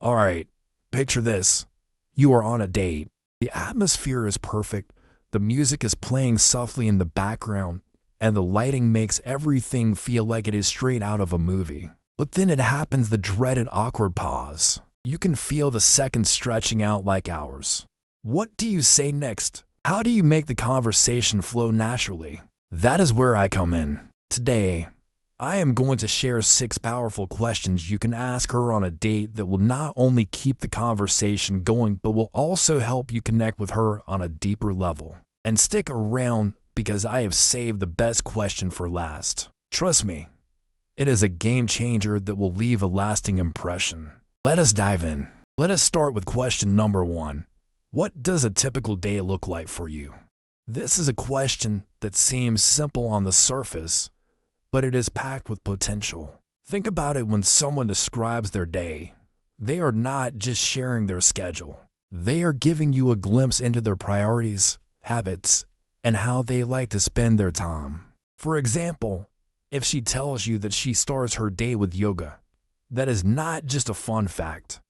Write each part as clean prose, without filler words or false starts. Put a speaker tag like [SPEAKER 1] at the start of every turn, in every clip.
[SPEAKER 1] Alright, picture this. You are on a date. The atmosphere is perfect, the music is playing softly in the background, and the lighting makes everything feel like it is straight out of a movie. But then it happens, the dreaded awkward pause. You can feel the seconds stretching out like hours. What do you say next? How do you make the conversation flow naturally? That is where I come in. Today, I am going to share 6 powerful questions you can ask her on a date that will not only keep the conversation going, but will also help you connect with her on a deeper level. And stick around because I have saved the best question for last. Trust me, it is a game changer that will leave a lasting impression. Let us dive in. Let us start with question number 1. What does a typical day look like for you? This is a question that seems simple on the surface, but it is packed with potential. Think about it. When someone describes their day, they are not just sharing their schedule. They are giving you a glimpse into their priorities, habits, and how they like to spend their time. For example, if she tells you that she starts her day with yoga, that is not just a fun fact.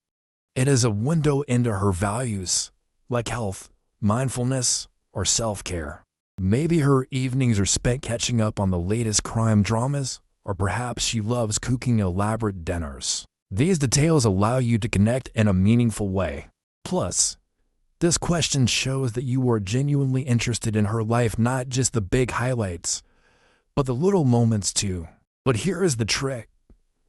[SPEAKER 1] It is a window into her values, like health, mindfulness, or self-care. Maybe her evenings are spent catching up on the latest crime dramas, or perhaps she loves cooking elaborate dinners. These details allow you to connect in a meaningful way. Plus, this question shows that you are genuinely interested in her life, not just the big highlights, but the little moments too. But here is the trick.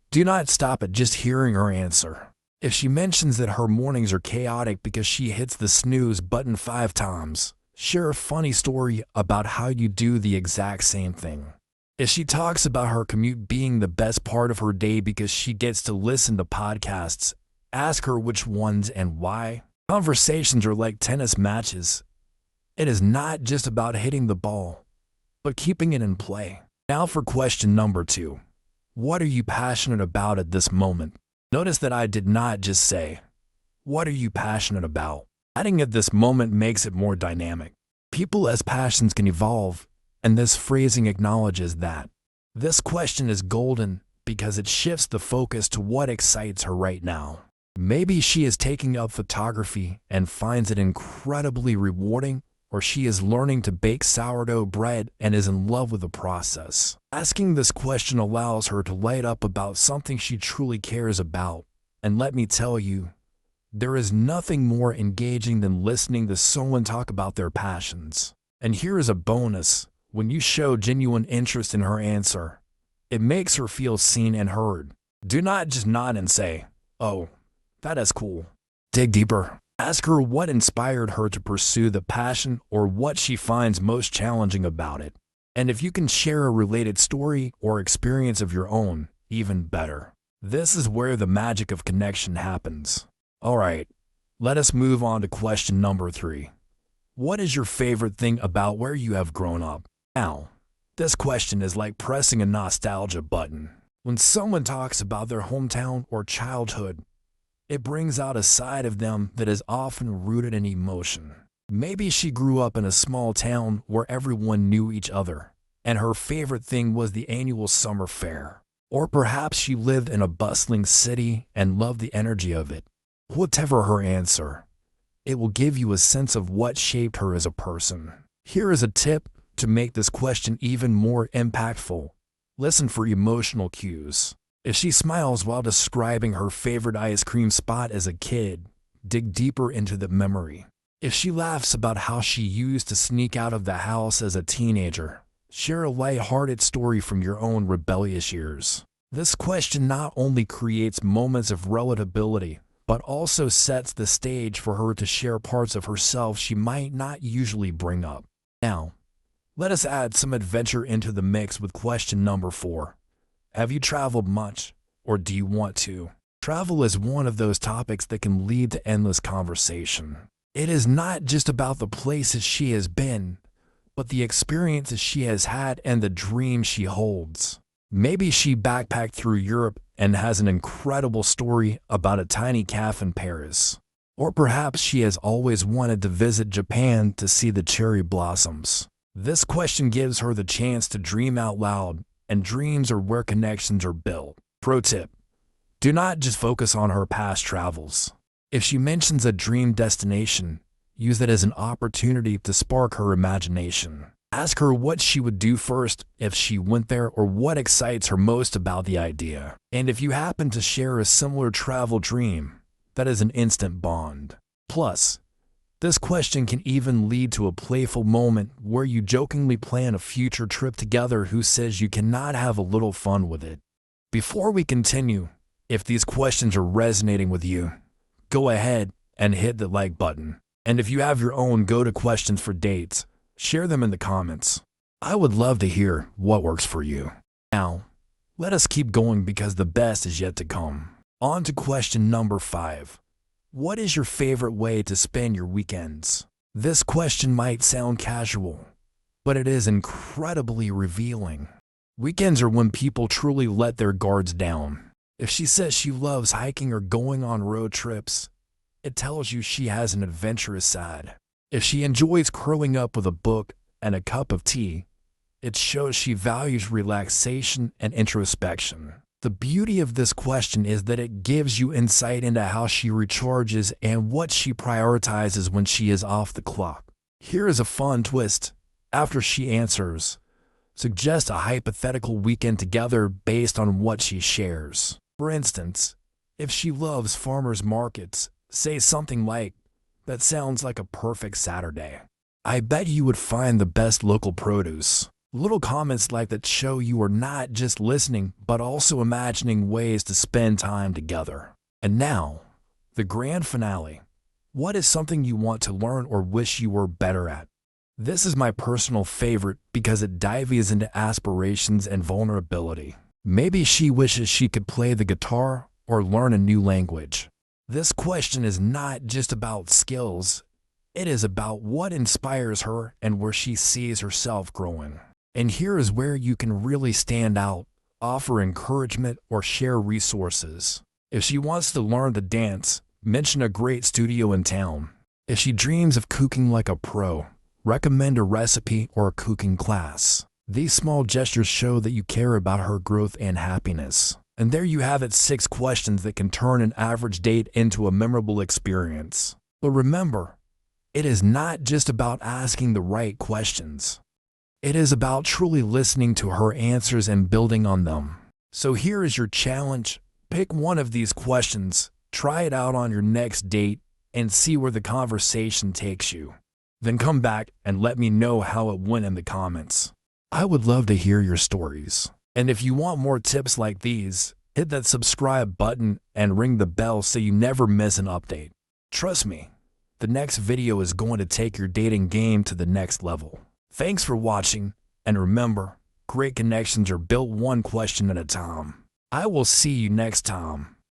[SPEAKER 1] Do not stop at just hearing her answer. If she mentions that her mornings are chaotic because she hits the snooze button 5 times, share a funny story about how you do the exact same thing. If she talks about her commute being the best part of her day because she gets to listen to podcasts, ask her which ones and why. Conversations are like tennis matches. It is not just about hitting the ball, but keeping it in play. Now for question number 2. What are you passionate about at this moment? Notice that I did not just say, what are you passionate about? Adding at this moment makes it more dynamic. People as passions can evolve, and this phrasing acknowledges that. This question is golden because it shifts the focus to what excites her right now. Maybe she is taking up photography and finds it incredibly rewarding, or she is learning to bake sourdough bread and is in love with the process. Asking this question allows her to light up about something she truly cares about. And let me tell you, there is nothing more engaging than listening to someone talk about their passions. And here is a bonus. When you show genuine interest in her answer, it makes her feel seen and heard. Do not just nod and say, "Oh, that is cool." Dig deeper. Ask her what inspired her to pursue the passion or what she finds most challenging about it. And if you can share a related story or experience of your own, even better. This is where the magic of connection happens. Alright, let us move on to question number 3. What is your favorite thing about where you have grown up? Now, this question is like pressing a nostalgia button. When someone talks about their hometown or childhood, it brings out a side of them that is often rooted in emotion. Maybe she grew up in a small town where everyone knew each other, and her favorite thing was the annual summer fair. Or perhaps she lived in a bustling city and loved the energy of it. Whatever her answer, it will give you a sense of what shaped her as a person. Here is a tip to make this question even more impactful. Listen for emotional cues. If she smiles while describing her favorite ice cream spot as a kid, dig deeper into the memory. If she laughs about how she used to sneak out of the house as a teenager, share a light-hearted story from your own rebellious years. This question not only creates moments of relatability, but also sets the stage for her to share parts of herself she might not usually bring up. Now, let us add some adventure into the mix with question number 4. Have you traveled much, or do you want to? Travel is one of those topics that can lead to endless conversation. It is not just about the places she has been, but the experiences she has had and the dreams she holds. Maybe she backpacked through Europe and has an incredible story about a tiny cafe in Paris. Or perhaps she has always wanted to visit Japan to see the cherry blossoms. This question gives her the chance to dream out loud, and dreams are where connections are built. Pro tip: Do not just focus on her past travels. If she mentions a dream destination, use it as an opportunity to spark her imagination. Ask her what she would do first if she went there or what excites her most about the idea. And if you happen to share a similar travel dream, that is an instant bond. Plus, this question can even lead to a playful moment where you jokingly plan a future trip together who says you cannot have a little fun with it. Before we continue, if these questions are resonating with you, go ahead and hit the like button. And if you have your own go-to questions for dates, share them in the comments. I would love to hear what works for you. Now, let us keep going because the best is yet to come. On to question number 5. What is your favorite way to spend your weekends? This question might sound casual, but it is incredibly revealing. Weekends are when people truly let their guards down. If she says she loves hiking or going on road trips, it tells you she has an adventurous side. If she enjoys curling up with a book and a cup of tea, it shows she values relaxation and introspection. The beauty of this question is that it gives you insight into how she recharges and what she prioritizes when she is off the clock. Here is a fun twist. After she answers, suggest a hypothetical weekend together based on what she shares. For instance, if she loves farmers markets, say something like, "That sounds like a perfect Saturday. I bet you would find the best local produce." Little comments like that show you are not just listening, but also imagining ways to spend time together. And now, the grand finale. What is something you want to learn or wish you were better at? This is my personal favorite because it dives into aspirations and vulnerability. Maybe she wishes she could play the guitar or learn a new language. This question is not just about skills. It is about what inspires her and where she sees herself growing. And here is where you can really stand out, offer encouragement, or share resources. If she wants to learn to dance, mention a great studio in town. If she dreams of cooking like a pro, recommend a recipe or a cooking class. These small gestures show that you care about her growth and happiness. And there you have it, 6 questions that can turn an average date into a memorable experience. But remember, it is not just about asking the right questions. It is about truly listening to her answers and building on them. So here is your challenge. Pick one of these questions, try it out on your next date, and see where the conversation takes you. Then come back and let me know how it went in the comments. I would love to hear your stories. And if you want more tips like these, hit that subscribe button and ring the bell so you never miss an update. Trust me, the next video is going to take your dating game to the next level. Thanks for watching, and remember, great connections are built one question at a time. I will see you next time.